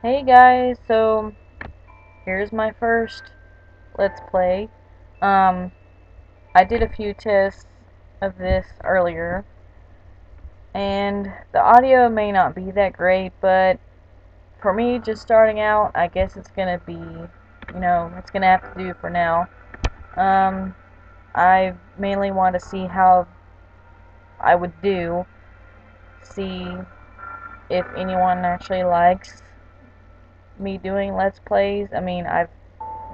Hey guys, so here's my first Let's Play. Um, I did a few tests of this earlier, and the audio may not be that great, but for me, just starting out, I guess it's gonna be, it's gonna have to do for now. Um, I mainly want to see how I would do, see if anyone actually likes me doing Let's Plays. I mean, I've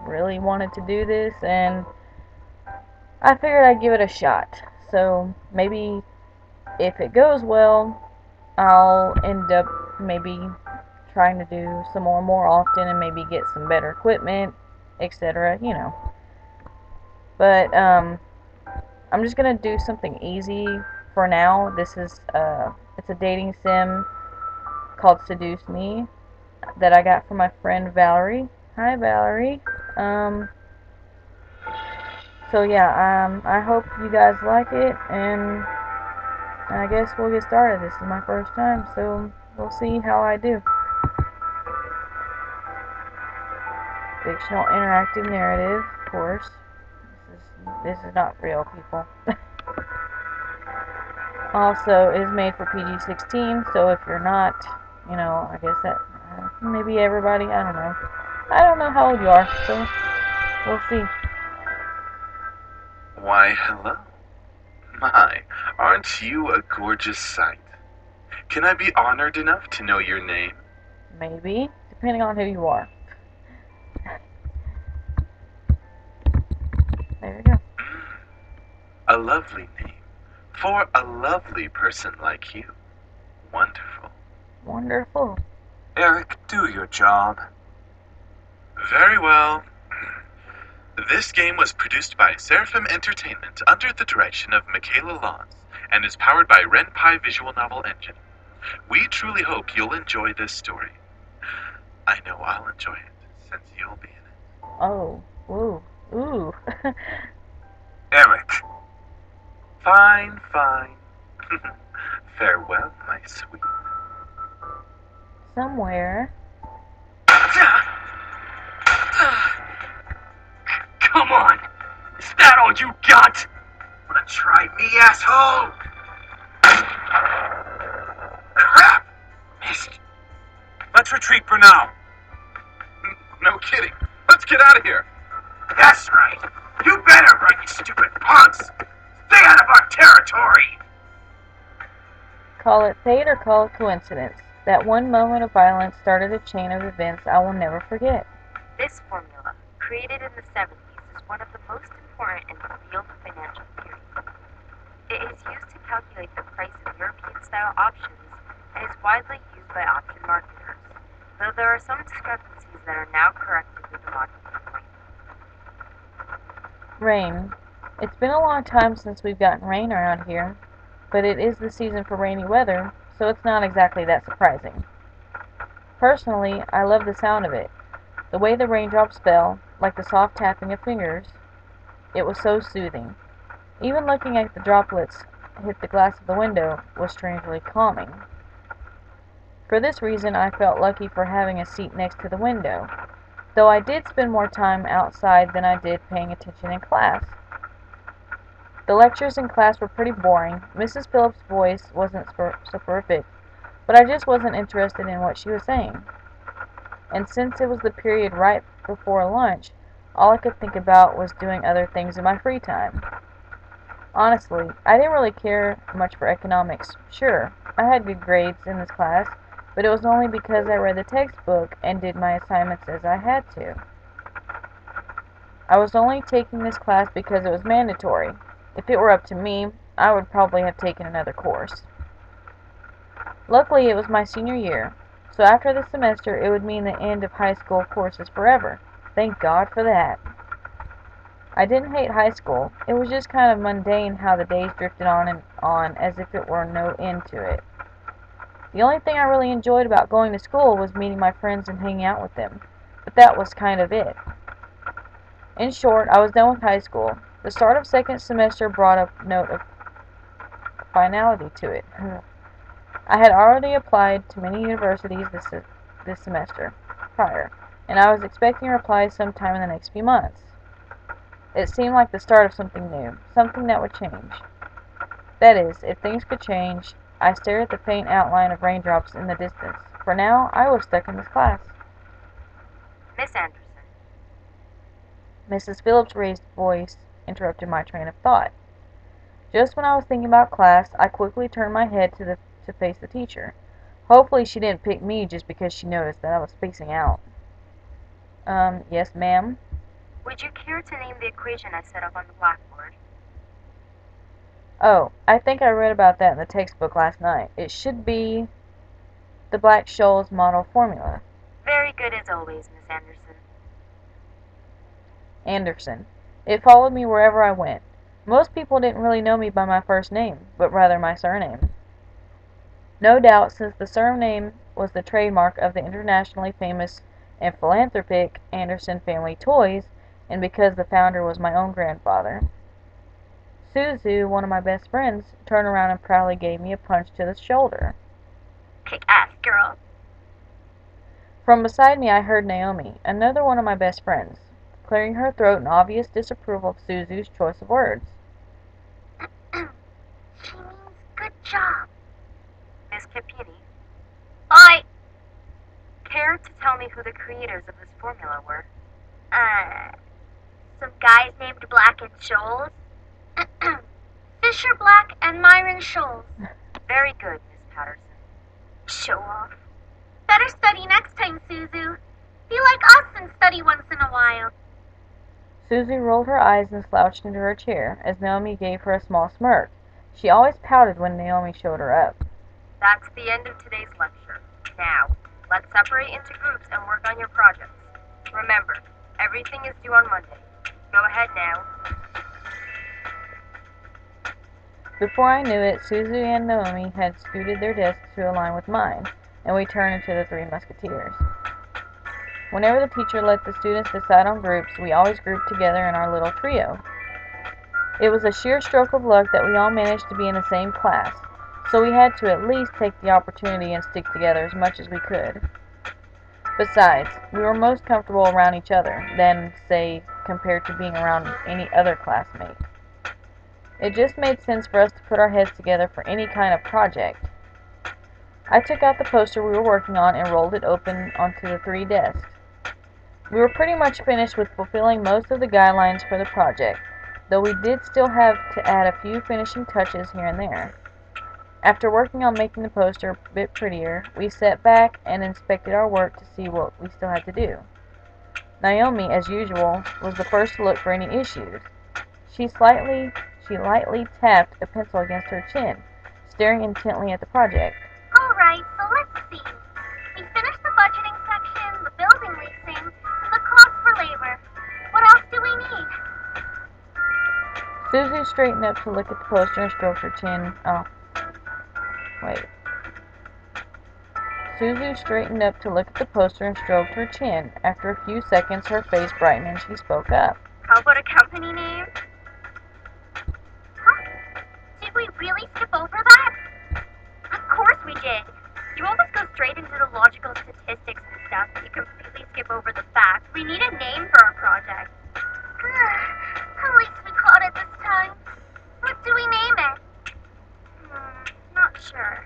really wanted to do this, and I figured I'd give it a shot. So maybe if it goes well, I'll end up maybe trying to do some more often and maybe get some better equipment, etc. But I'm just gonna do something easy for now. This is it's a dating sim called Seduce Me that I got from my friend Valerie. Hi Valerie. Um, so yeah, I hope you guys like it, and I guess we'll get started. This is my first time, so we'll see how I do. Fictional interactive narrative, of course. This is not real, people. Also, it is made for PG-16, so if you're not, I guess that maybe everybody. I don't know. I don't know how old you are, so we'll see. Why, hello. My, aren't you a gorgeous sight? Can I be honored enough to know your name? Maybe, depending on who you are. There you go. A lovely name. For a lovely person like you. Wonderful. Wonderful. Eric, do your job. Very well. This game was produced by Seraphim Entertainment under the direction of Michaela Lawns and is powered by Ren'Py Visual Novel Engine. We truly hope you'll enjoy this story. I know I'll enjoy it, since you'll be in it. Oh, ooh, ooh. Eric. Fine, fine. Farewell, my sweet. Somewhere. Come on! Is that all you got? Wanna try me, asshole? Crap! Missed. Let's retreat for now. No kidding. Let's get out of here. That's right. You better run, you stupid punks. Stay out of our territory. Call it fate or call it coincidence. That one moment of violence started a chain of events I will never forget. This formula, created in the 70s, is one of the most important in the field of financial theory. It is used to calculate the price of European-style options and is widely used by option marketers, though there are some discrepancies that are now corrected with the modern viewpoint. Rain. It's been a long time since we've gotten rain around here, but it is the season for rainy weather, so it's not exactly that surprising. Personally, I love the sound of it. The way the raindrops fell, like the soft tapping of fingers, it was so soothing. Even looking at the droplets hit the glass of the window was strangely calming. For this reason, I felt lucky for having a seat next to the window, though I did spend more time outside than I did paying attention in class. The lectures in class were pretty boring. Mrs. Phillips' voice wasn't so perfect, but I just wasn't interested in what she was saying. And since it was the period right before lunch, all I could think about was doing other things in my free time. Honestly, I didn't really care much for economics. Sure, I had good grades in this class, but it was only because I read the textbook and did my assignments as I had to. I was only taking this class because it was mandatory. If it were up to me, I would probably have taken another course. Luckily, it was my senior year, so after the semester it would mean the end of high school courses forever. Thank God for that. I didn't hate high school. It was just kind of mundane how the days drifted on and on as if it were no end to it. The only thing I really enjoyed about going to school was meeting my friends and hanging out with them, but that was kind of it. In short, I was done with high school. The start of second semester brought a note of finality to it. I had already applied to many universities this semester prior, and I was expecting a reply sometime in the next few months. It seemed like the start of something new, something that would change. That is, if things could change. I stared at the faint outline of raindrops in the distance. For now, I was stuck in this class. Miss Anderson. Mrs. Phillips' raised voice interrupted my train of thought. Just when I was thinking about class, I quickly turned my head to face the teacher. Hopefully she didn't pick me just because she noticed that I was spacing out. Yes, ma'am? Would you care to name the equation I set up on the blackboard? Oh, I think I read about that in the textbook last night. It should be the Black-Scholes model formula. Very good as always, Miss Anderson. Anderson. It followed me wherever I went. Most people didn't really know me by my first name, but rather my surname. No doubt, since the surname was the trademark of the internationally famous and philanthropic Anderson Family Toys, and because the founder was my own grandfather. Suzu, one of my best friends, turned around and proudly gave me a punch to the shoulder. Kick-ass girl. From beside me I heard Naomi, another one of my best friends, clearing her throat in obvious disapproval of Suzu's choice of words. She means good job. Miss Capini. I care to tell me who the creators of this formula were? Some guys named Black and Scholes. Fisher Black and Myron Scholes. Very good, Miss Patterson. Show off. Better study next time, Suzu. Be like us and study once in a while. Suzu rolled her eyes and slouched into her chair, as Naomi gave her a small smirk. She always pouted when Naomi showed her up. That's the end of today's lecture. Now, let's separate into groups and work on your projects. Remember, everything is due on Monday. Go ahead now. Before I knew it, Suzu and Naomi had scooted their desks to align with mine, and we turned into the Three Musketeers. Whenever the teacher let the students decide on groups, we always grouped together in our little trio. It was a sheer stroke of luck that we all managed to be in the same class, so we had to at least take the opportunity and stick together as much as we could. Besides, we were most comfortable around each other than, say, compared to being around any other classmate. It just made sense for us to put our heads together for any kind of project. I took out the poster we were working on and rolled it open onto the 3 desks. We were pretty much finished with fulfilling most of the guidelines for the project, though we did still have to add a few finishing touches here and there. After working on making the poster a bit prettier, we sat back and inspected our work to see what we still had to do. Naomi, as usual, was the first to look for any issues. She lightly tapped a pencil against her chin, staring intently at the project. Alright, so let's see. We finished the budgeting section, the building leasing, the cost for labor. What else do we need? Suzu straightened up to look at the poster and stroked her chin. Suzu straightened up to look at the poster and stroked her chin. After a few seconds, her face brightened and she spoke up. How about a company name? Huh? Did we really skip over that? Of course we did. You always go straight into the logical statistics and stuff. You completely skip over the fact. We need a name for our project. At least we caught it this time. What do we name it? Not sure.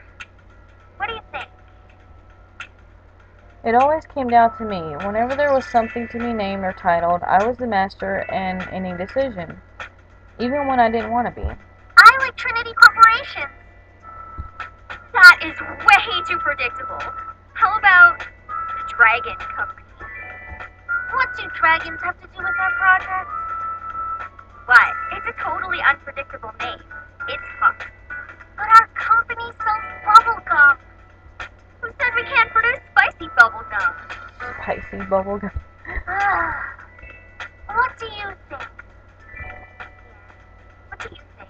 What do you think? It always came down to me. Whenever there was something to be named or titled, I was the master in any decision, even when I didn't want to be. I like Trinity Corporation. That is way too predictable. How about the Dragon Company? What do dragons have to do with our project? What? It's a totally unpredictable name. It's Huck. But our company sells bubble gum. Who said we can't produce spicy bubble gum? Spicy bubblegum. What do you think? What do you think?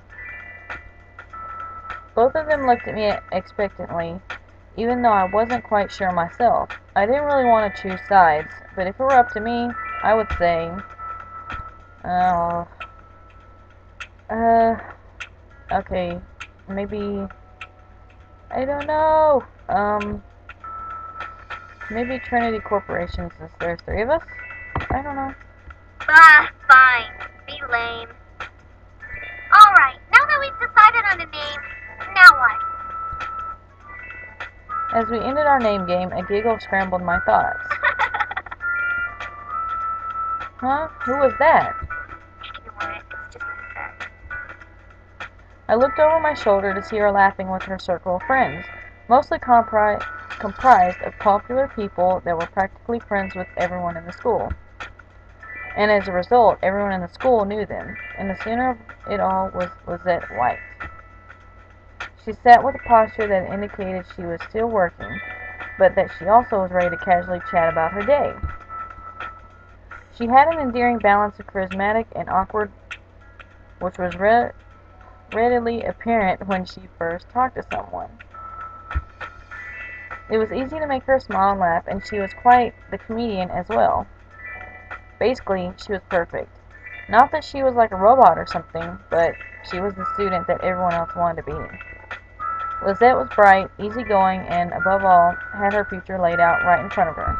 Both of them looked at me expectantly, even though I wasn't quite sure myself. I didn't really want to choose sides, but if it were up to me, I would say, okay, maybe, I don't know, Maybe Trinity Corporation, since there's three of us? I don't know. Bah, fine. Be lame. Alright, now that we've decided on a name, now what? As we ended our name game, a giggle scrambled my thoughts. Huh? Who was that? Ignore it. It's just what he said. I looked over my shoulder to see her laughing with her circle of friends, mostly comprised of popular people that were practically friends with everyone in the school. And as a result, everyone in the school knew them, and the center of it all was Lizette White. She sat with a posture that indicated she was still working, but that she also was ready to casually chat about her day. She had an endearing balance of charismatic and awkward, which was readily apparent when she first talked to someone. It was easy to make her smile and laugh, and she was quite the comedian as well. Basically, she was perfect. Not that she was like a robot or something, but she was the student that everyone else wanted to be. Lizette was bright, easygoing, and, above all, had her future laid out right in front of her.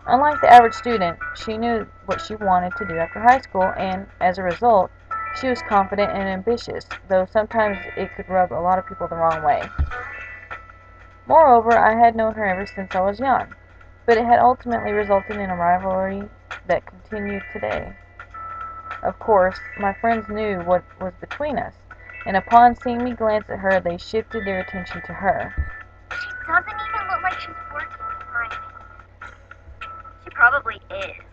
Unlike the average student, she knew what she wanted to do after high school, and, as a result, she was confident and ambitious, though sometimes it could rub a lot of people the wrong way. Moreover, I had known her ever since I was young, but it had ultimately resulted in a rivalry that continued today. Of course, my friends knew what was between us, and upon seeing me glance at her, they shifted their attention to her. She doesn't even look like she's working, in my opinion. She probably is,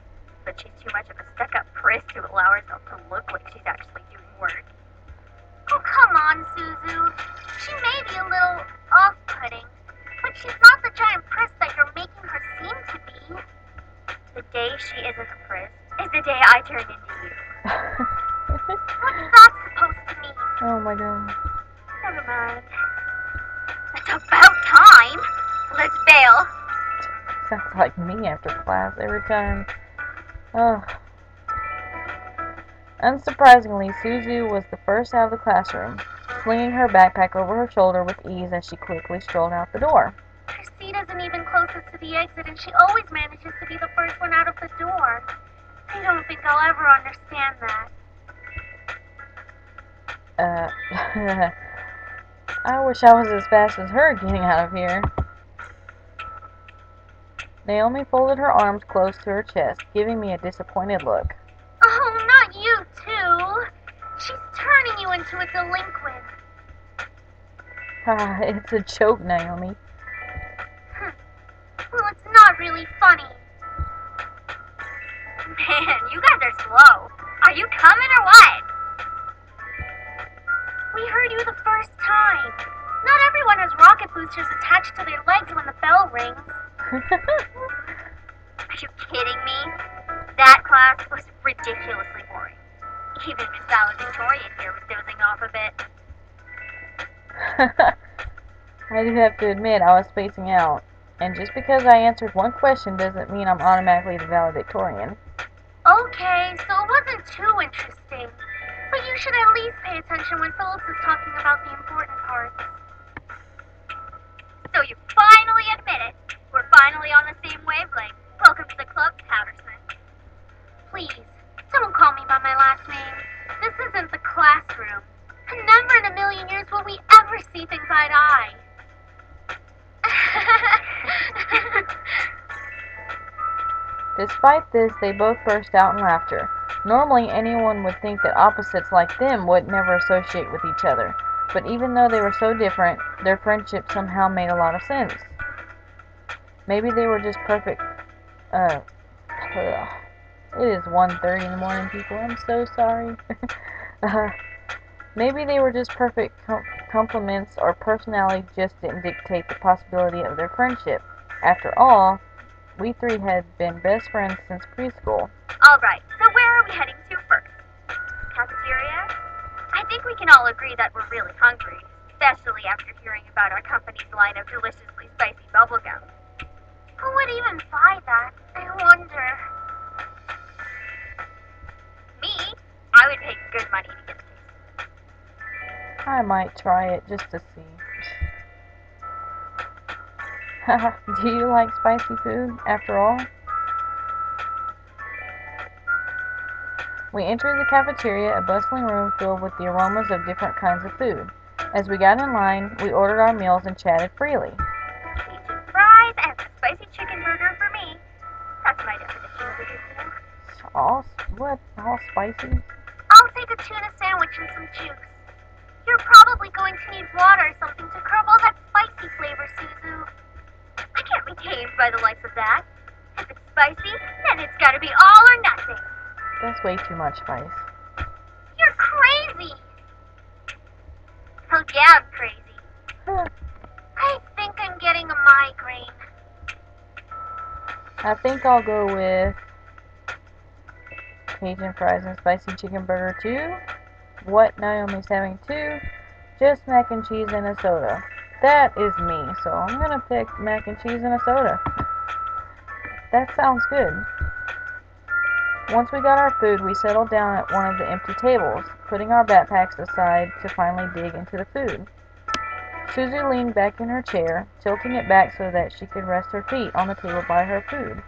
but she's too much of a stuck-up priss to allow herself to look like she's actually doing work. Oh, come on, Suzu. She may be a little off-putting, but she's not the giant priss that you're making her seem to be. The day she isn't a priss is the day I turn into you. What's that supposed to mean? Oh my god. Never mind. It's about time. Let's bail. Sounds like me after class every time. Ugh. Unsurprisingly, Suzu was the first out of the classroom, slinging her backpack over her shoulder with ease as she quickly strolled out the door. Her seat isn't even closest to the exit, and she always manages to be the first one out of the door. I don't think I'll ever understand that. I wish I was as fast as her getting out of here. Naomi folded her arms close to her chest, giving me a disappointed look. Oh, not you, too. She's turning you into a delinquent. Ah, it's a joke, Naomi. Well, it's not really funny. Man, you guys are slow. Are you coming or what? We heard you the first time. Not everyone has rocket boosters attached to their legs when the bell rings. Are you kidding me? That class was ridiculously boring. Even Miss Valedictorian here was dozing off a bit. I do have to admit I was spacing out, and just because I answered one question doesn't mean I'm automatically the valedictorian. Okay, so it wasn't too interesting. But you should at least pay attention when Phillips is talking about the important parts. So you finally admit it. We're finally on the same wavelength. Welcome to the club, Patterson. Please, don't call me by my last name. This isn't the classroom. And never in a million years will we ever see things eye to eye. Despite this, they both burst out in laughter. Normally, anyone would think that opposites like them would never associate with each other, but even though they were so different, their friendship somehow made a lot of sense. Maybe they were just perfect. Ugh. It is 1:30 in the morning, people. I'm so sorry. Maybe they were just perfect complements, or personality just didn't dictate the possibility of their friendship. After all, we three had been best friends since preschool. Alright, so where are we heading to first? Cafeteria? I think we can all agree that we're really hungry, especially after hearing about our company's line of deliciously spicy bubblegum. Who would even buy that? I wonder. Me? I would pay good money to get a taste of it. I might try it just to see. Do you like spicy food, after all? We entered the cafeteria, a bustling room filled with the aromas of different kinds of food. As we got in line, we ordered our meals and chatted freely. Cajun fries and a spicy chicken burger for me. That's my definition of a good meal. All spicy? I'll take a tuna sandwich and some juice. You're probably going to need water or something to curb all that spicy flavor, Suzu. I can't be tamed by the likes of that. If it's spicy, then it's gotta be all or nothing. That's way too much spice. You're crazy! Hell yeah, I'm crazy. I think I'm getting a migraine. I think I'll go with Cajun fries and spicy chicken burger too. What? Naomi's having two? Just mac and cheese and a soda. That is me, so I'm gonna pick mac and cheese and a soda. That sounds good. Once we got our food, we settled down at one of the empty tables, putting our backpacks aside to finally dig into the food. Suzu leaned back in her chair, tilting it back so that she could rest her feet on the table by her food.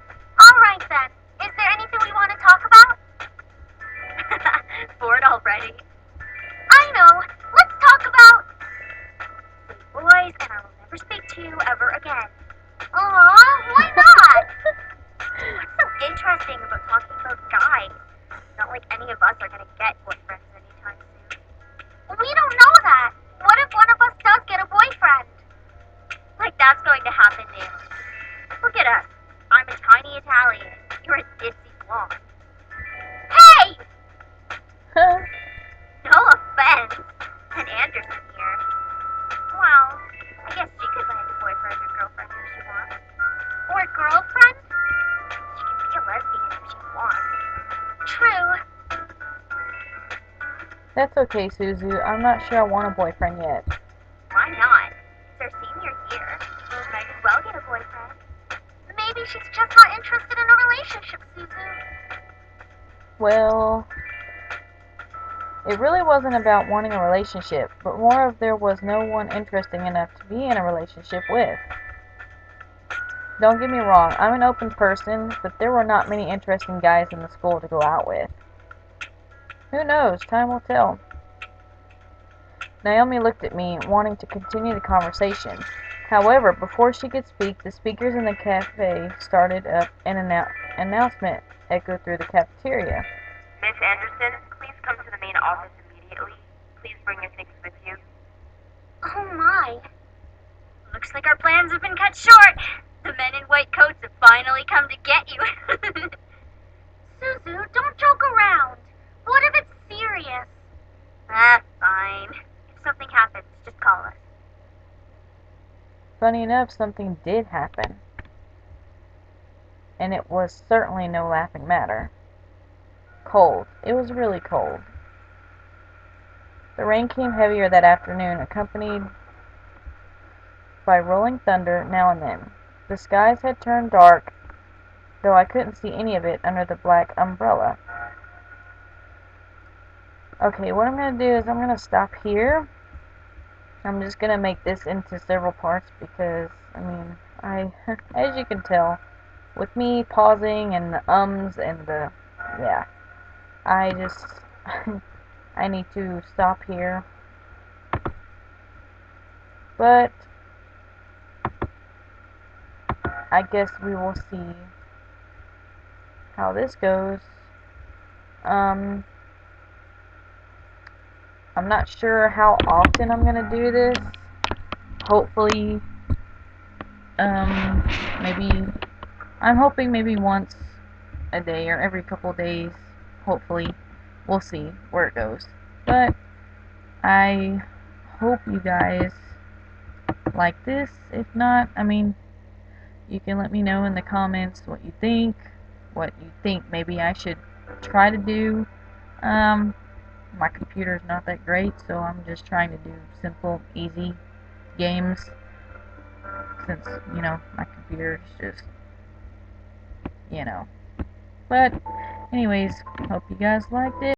Alright then, is there anything we want to talk about? Bored already? I know, let's talk about boys, and I will never speak to you ever again. Aw, why not? What's so interesting about talking about guys? Not like any of us are gonna get boyfriends anytime soon. We don't know that. What if one of us does get a boyfriend? Like that's going to happen, Naomi. Look at us. I'm a tiny Italian. You're a ditzy blonde. Hey! No offense. And Anderson here. Well, I guess she could land a boyfriend or girlfriend if she wants. Or girlfriend? She can be a lesbian if she wants. True. That's okay, Suzu. I'm not sure I want a boyfriend yet. Why not? It's our senior year. She might as well get a boyfriend. Maybe she's just not interested in a relationship, Suzu. Well, it really wasn't about wanting a relationship, but more of there was no one interesting enough to be in a relationship with. Don't get me wrong, I'm an open person, but there were not many interesting guys in the school to go out with. Who knows? Time will tell. Naomi looked at me, wanting to continue the conversation. However, before she could speak, the speakers in the cafe started up, and an announcement echoed through the cafeteria. Miss Anderson, please come to the main office immediately. Please bring your things with you. Oh my. Looks like our plans have been cut short. The men in white coats have finally come to get you. Suzu, don't joke around. What if it's serious? Ah, fine. If something happens, just call us. Funny enough, something did happen. And it was certainly no laughing matter. Cold. It was really cold. The rain came heavier that afternoon, accompanied by rolling thunder now and then. The skies had turned dark, though I couldn't see any of it under the black umbrella. Okay, what I'm going to do is I'm going to stop here. I'm just going to make this into several parts because, as you can tell, with me pausing and the ums and the, yeah, I just, I need to stop here. But I guess we will see how this goes. I'm not sure how often I'm gonna do this. Hopefully, maybe, I'm hoping maybe once a day or every couple days. Hopefully, we'll see where it goes. But I hope you guys like this. If not, you can let me know in the comments what you think maybe I should try to do. My computer's not that great, so I'm just trying to do simple, easy games since, my computer's just, But, anyways, hope you guys liked it.